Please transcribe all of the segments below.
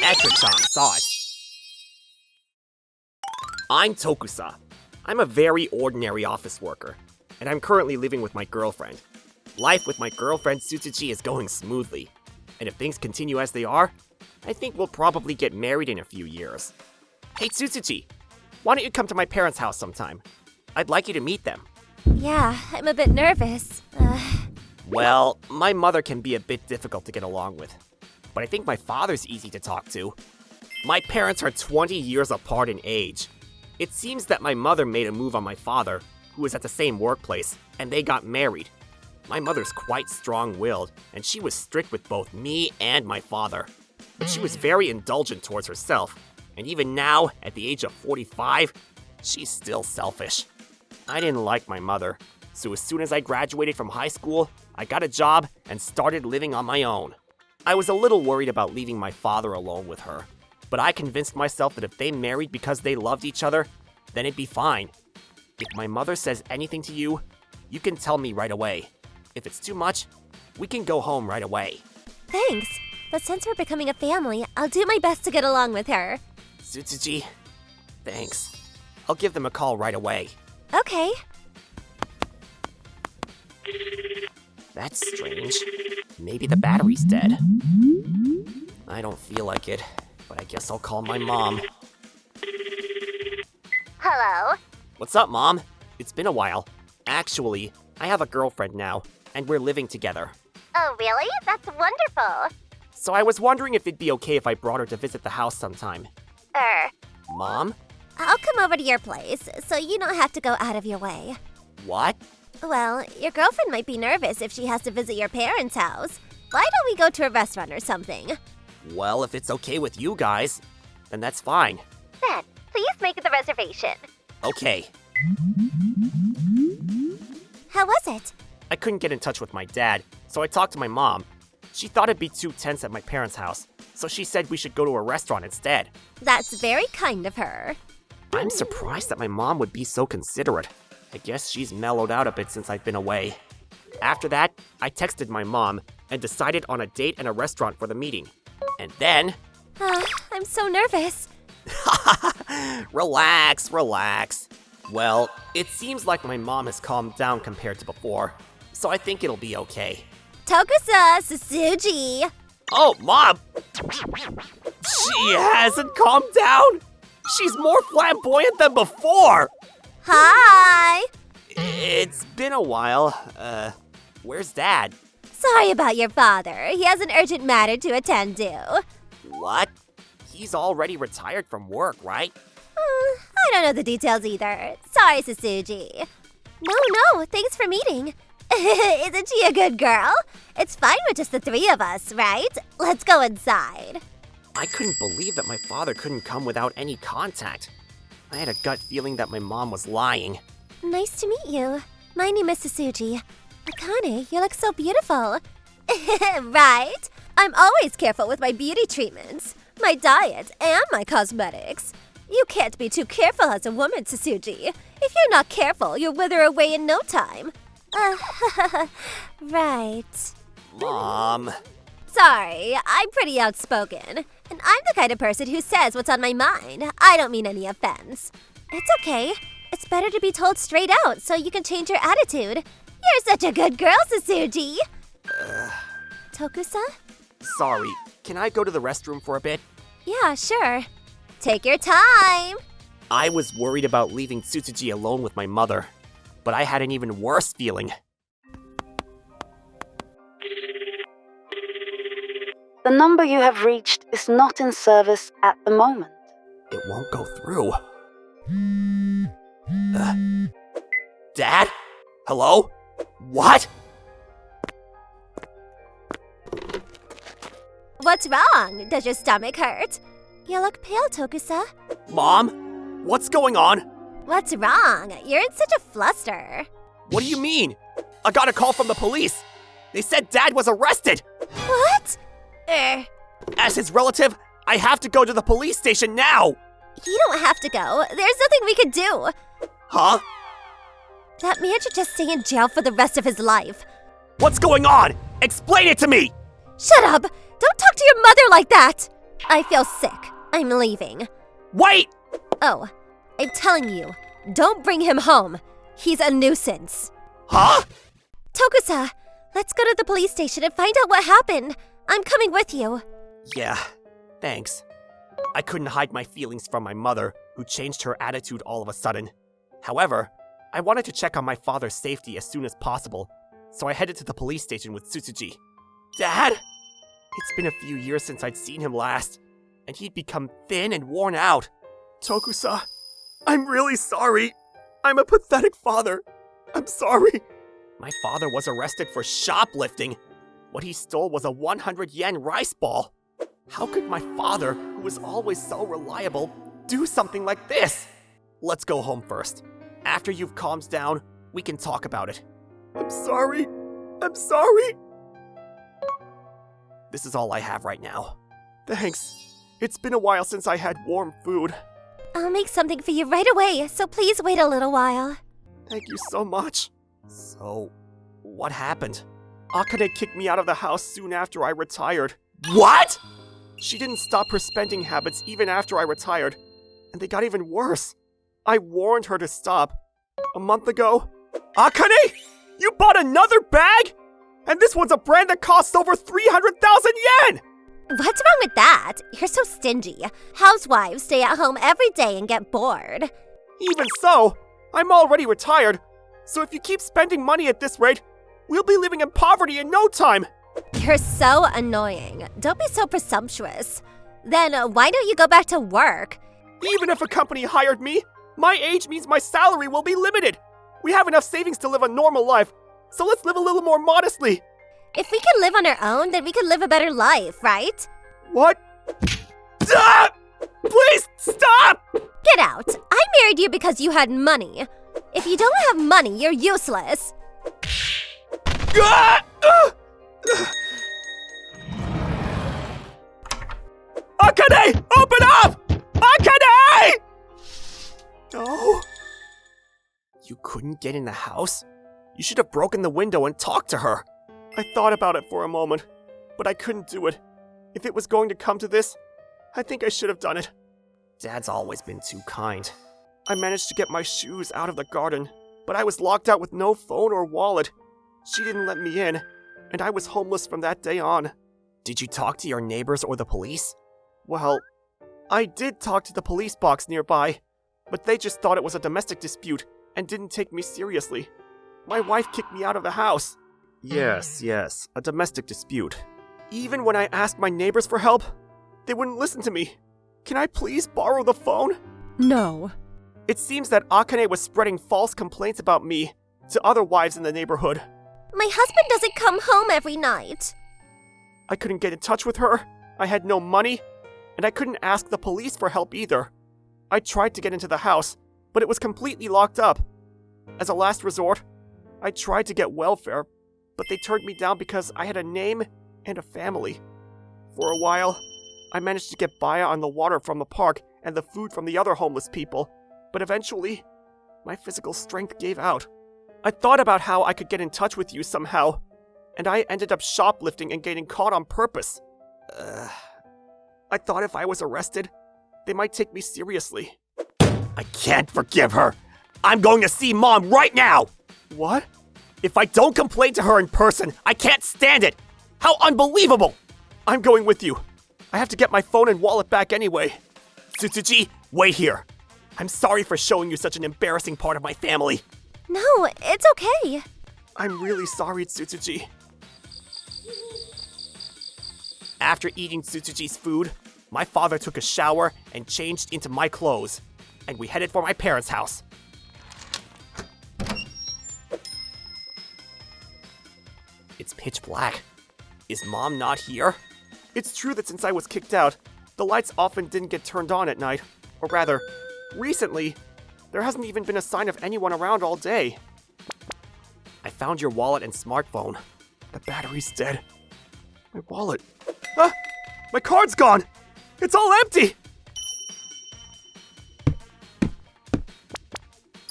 Etra-chan saw it. I'm Tokusa. I'm a very ordinary office worker, and I'm currently living with my girlfriend. Life with my girlfriend Tsutsuchi is going smoothly, and if things continue as they are, I think we'll probably get married in a few years. Hey Tsutsuchi, why don't you come to my parents' house sometime? I'd like you to meet them. Yeah, I'm a bit nervous. Well, my mother can be a bit difficult to get along with, but I think my father's easy to talk to. My parents are 20 years apart in age. It seems that my mother made a move on my father, who was at the same workplace, and they got married. My mother's quite strong-willed, and she was strict with both me and my father. But she was very indulgent towards herself, and even now, at the age of 45, she's still selfish. I didn't like my mother, so as soon as I graduated from high school, I got a job and started living on my own. I was a little worried about leaving my father alone with her, but I convinced myself that if they married because they loved each other, then it'd be fine. If my mother says anything to you, you can tell me right away. If it's too much, we can go home right away. Thanks, but since we're becoming a family, I'll do my best to get along with her. Tsutsuchi, thanks. I'll give them a call right away. Okay. That's strange. Maybe the battery's dead. I don't feel like it, but I guess I'll call my mom. Hello? What's up, Mom? It's been a while. Actually, I have a girlfriend now, and we're living together. Oh, really? That's wonderful. So I was wondering if it'd be okay if I brought her to visit the house sometime. Mom? I'll come over to your place, so you don't have to go out of your way. What? Well, your girlfriend might be nervous if she has to visit your parents' house. Why don't we go to a restaurant or something? Well, if it's okay with you guys, then that's fine. Then, please make the reservation. Okay. How was it? I couldn't get in touch with my dad, so I talked to my mom. She thought it'd be too tense at my parents' house, so she said we should go to a restaurant instead. That's very kind of her. I'm surprised that my mom would be so considerate. I guess she's mellowed out a bit since I've been away. After that, I texted my mom and decided on a date and a restaurant for the meeting. And then... I'm so nervous. Relax, relax. Well, it seems like my mom has calmed down compared to before, so I think it'll be okay. Tokusa, Susuji. Oh, Mom! She hasn't calmed down! She's more flamboyant than before! Hi! It's been a while. Where's Dad? Sorry about your father. He has an urgent matter to attend to. What? He's already retired from work, right? I don't know the details either. Sorry, Susuji. No, thanks for meeting. Isn't she a good girl? It's fine with just the three of us, right? Let's go inside. I couldn't believe that my father couldn't come without any contact. I had a gut feeling that my mom was lying. Nice to meet you. My name is Susuji. Akane, you look so beautiful. Right? I'm always careful with my beauty treatments, my diet, and my cosmetics. You can't be too careful as a woman, Susuji. If you're not careful, you'll wither away in no time. Right. Mom. Sorry, I'm pretty outspoken. And I'm the kind of person who says what's on my mind. I don't mean any offense. It's okay. It's better to be told straight out so you can change your attitude. You're such a good girl, Susuji. Tokusa? Sorry, can I go to the restroom for a bit? Yeah, sure. Take your time. I was worried about leaving Tsutsuji alone with my mother, but I had an even worse feeling. The number you have reached is not in service at the moment. It won't go through. Dad? Hello? What? What's wrong? Does your stomach hurt? You look pale, Tokusa. Mom? What's going on? What's wrong? You're in such a fluster. What do you mean? I got a call from the police. They said Dad was arrested. What? As his relative, I have to go to the police station now. You don't have to go. There's nothing we can do. Huh? That man should just stay in jail for the rest of his life. What's going on? Explain it to me! Shut up! Don't talk to your mother like that! I feel sick. I'm leaving. Wait! Oh, I'm telling you, don't bring him home. He's a nuisance. Huh? Tokusa, let's go to the police station and find out what happened. I'm coming with you. Yeah, thanks. I couldn't hide my feelings from my mother, who changed her attitude all of a sudden. However, I wanted to check on my father's safety as soon as possible, so I headed to the police station with Tsutsuji. Dad? It's been a few years since I'd seen him last, and he'd become thin and worn out. Tokusa, I'm really sorry. I'm a pathetic father. I'm sorry. My father was arrested for shoplifting. What he stole was a 100 yen rice ball. How could my father, who was always so reliable, do something like this? Let's go home first. After you've calmed down, we can talk about it. I'm sorry. I'm sorry. This is all I have right now. Thanks. It's been a while since I had warm food. I'll make something for you right away, so please wait a little while. Thank you so much. So, what happened? Akane kicked me out of the house soon after I retired. What?! She didn't stop her spending habits even after I retired, and they got even worse. I warned her to stop. A month ago, Akane! You bought another bag?! And this one's a brand that costs over 300,000 yen! What's wrong with that? You're so stingy. Housewives stay at home every day and get bored. Even so, I'm already retired, so if you keep spending money at this rate, we'll be living in poverty in no time. You're so annoying. Don't be so presumptuous. Then why don't you go back to work? Even if a company hired me, my age means my salary will be limited. We have enough savings to live a normal life, so let's live a little more modestly. If we can live on our own, then we can live a better life, right? What? Ah! Please stop! Get out. I married you because you had money. If you don't have money, you're useless. Ah! Akane! Open up! Akane! No. You couldn't get in the house? You should have broken the window and talked to her. I thought about it for a moment, but I couldn't do it. If it was going to come to this, I think I should have done it. Dad's always been too kind. I managed to get my shoes out of the garden, but I was locked out with no phone or wallet. She didn't let me in, and I was homeless from that day on. Did you talk to your neighbors or the police? Well, I did talk to the police box nearby, but they just thought it was a domestic dispute and didn't take me seriously. My wife kicked me out of the house. Yes, a domestic dispute. Even when I asked my neighbors for help, they wouldn't listen to me. Can I please borrow the phone? No. It seems that Akane was spreading false complaints about me to other wives in the neighborhood. My husband doesn't come home every night. I couldn't get in touch with her, I had no money, and I couldn't ask the police for help either. I tried to get into the house, but it was completely locked up. As a last resort, I tried to get welfare, but they turned me down because I had a name and a family. For a while, I managed to get by on the water from the park and the food from the other homeless people, but eventually, my physical strength gave out. I thought about how I could get in touch with you somehow, and I ended up shoplifting and getting caught on purpose. I thought if I was arrested, they might take me seriously. I can't forgive her. I'm going to see Mom right now! What? If I don't complain to her in person, I can't stand it! How unbelievable! I'm going with you. I have to get my phone and wallet back anyway. Tsutsuji, wait here. I'm sorry for showing you such an embarrassing part of my family. No, it's okay. I'm really sorry, Tsutsuji. After eating Tsutsuji's food, my father took a shower and changed into my clothes, and we headed for my parents' house. It's pitch black. Is Mom not here? It's true that since I was kicked out, the lights often didn't get turned on at night. Or rather, recently, there hasn't even been a sign of anyone around all day. I found your wallet and smartphone. The battery's dead. My wallet. Ah! My card's gone! It's all empty!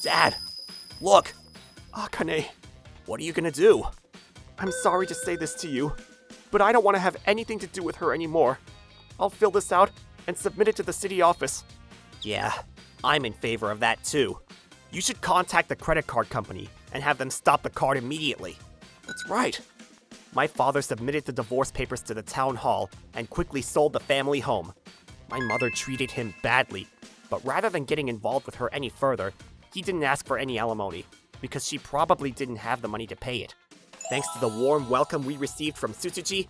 Dad, look! Akane, what are you gonna do? I'm sorry to say this to you, but I don't want to have anything to do with her anymore. I'll fill this out and submit it to the city office. Yeah, I'm in favor of that too. You should contact the credit card company and have them stop the card immediately. That's right. My father submitted the divorce papers to the town hall and quickly sold the family home. My mother treated him badly, but rather than getting involved with her any further, he didn't ask for any alimony because she probably didn't have the money to pay it. Thanks to the warm welcome we received from Tsutsuji,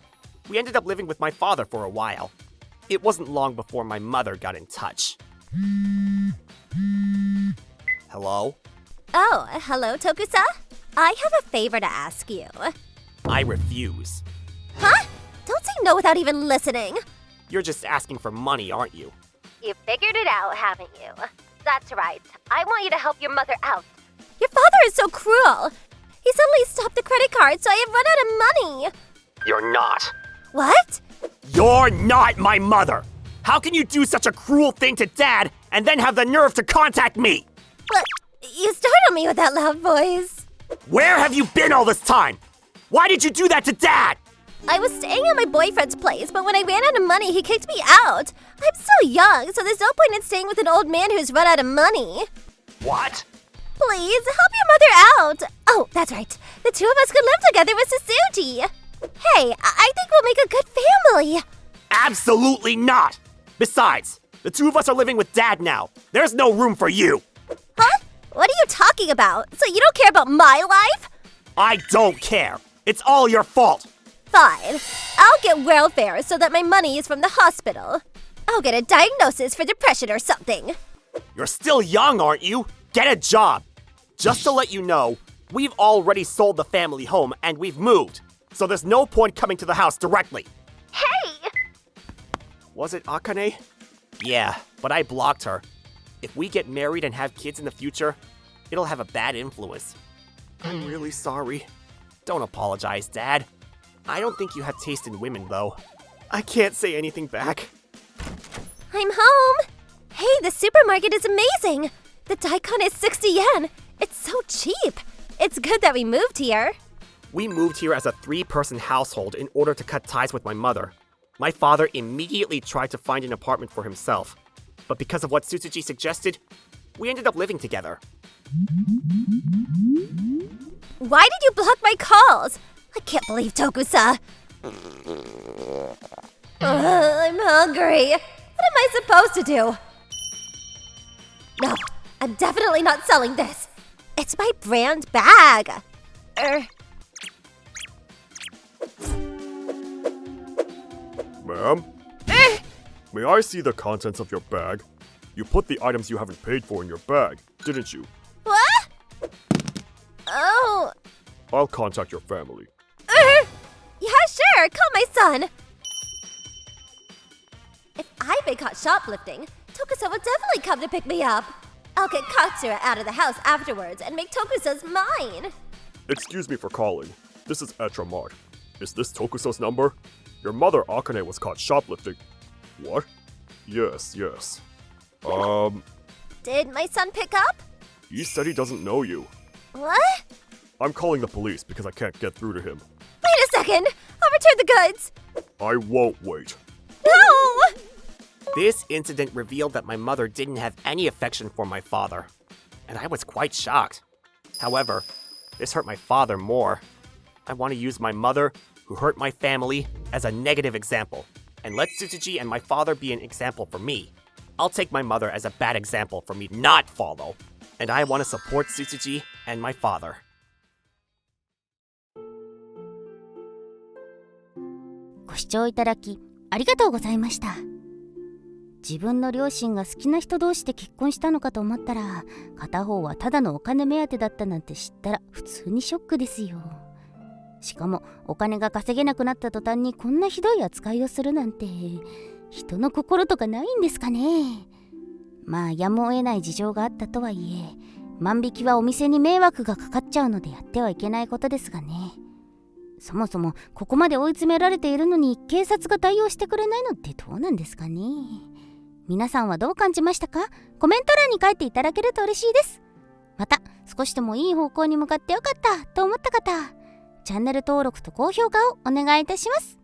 we ended up living with my father for a while. It wasn't long before my mother got in touch. Hello? Oh, hello, Tokusa? I have a favor to ask you. I refuse. Huh? Don't say no without even listening. You're just asking for money, aren't you? You figured it out, haven't you? That's right. I want you to help your mother out. Your father is so cruel. He suddenly stopped the credit card, so I have run out of money. You're not. What? You're not my mother! How can you do such a cruel thing to Dad and then have the nerve to contact me? What? You startled me with that loud voice. Where have you been all this time? Why did you do that to Dad? I was staying at my boyfriend's place, but when I ran out of money, he kicked me out. I'm so young, so there's no point in staying with an old man who's run out of money. What? Please, help your mother out. Oh, that's right. The two of us could live together with Susuji. Hey, I think we'll make a good family. Absolutely not! Besides, the two of us are living with Dad now. There's no room for you. Huh? What are you talking about? So you don't care about my life? I don't care. It's all your fault. Fine. I'll get welfare so that my money is from the hospital. I'll get a diagnosis for depression or something. You're still young, aren't you? Get a job. Just to let you know, we've already sold the family home and we've moved. So there's no point coming to the house directly. Hey! Was it Akane? Yeah, but I blocked her. If we get married and have kids in the future, it'll have a bad influence. I'm really sorry. Don't apologize, Dad. I don't think you have taste in women, though. I can't say anything back. I'm home. Hey, the supermarket is amazing. The daikon is 60 yen. It's so cheap. It's good that we moved here. We moved here as a 3-person household in order to cut ties with my mother. My father immediately tried to find an apartment for himself. But because of what Tsutsuji suggested, we ended up living together. Why did you block my calls? I can't believe Tokusa. I'm hungry. What am I supposed to do? No, I'm definitely not selling this. It's my brand bag. Ma'am? May I see the contents of your bag? You put the items you haven't paid for in your bag, didn't you? What? Oh. I'll contact your family. Yeah, sure. Call my son. If I've been caught shoplifting, Tokusa will definitely come to pick me up. I'll get Katsura out of the house afterwards and make Tokusa's mine. Excuse me for calling. This is Etra Mart. Is this Tokuso's number? Your mother Akane was caught shoplifting. What? Yes. Did my son pick up? He said he doesn't know you. What? I'm calling the police because I can't get through to him. Wait a second. I'll return the goods. I won't wait. No! This incident revealed that my mother didn't have any affection for my father, and I was quite shocked. However, this hurt my father more. I want to use my mother, who hurt my family, as a negative example, and let Tsutsuji and my father be an example for me. I'll take my mother as a bad example for me not follow, and I want to support Tsutsuji and my father. ご視聴いただきありがとうございました。自分の両親が好きな人同士で結婚したのかと思ったら、片方はただのお金目当てだったなんて知ったら普通にショックですよ。しかもお金が稼げなくなった途端にこんなひどい扱いをするなんて、人の心とかないんですかね。まあやむを得ない事情があったとはいえ、万引きはお店に迷惑がかかっちゃうのでやってはいけないことですがね。そもそもここまで追い詰められているのに警察が対応してくれないのってどうなんですかね。皆さんはどう感じましたか？コメント欄に書いていただけると嬉しいです。また少しでもいい方向に向かってよかったと思った方、チャンネル登録と高評価をお願いいたします。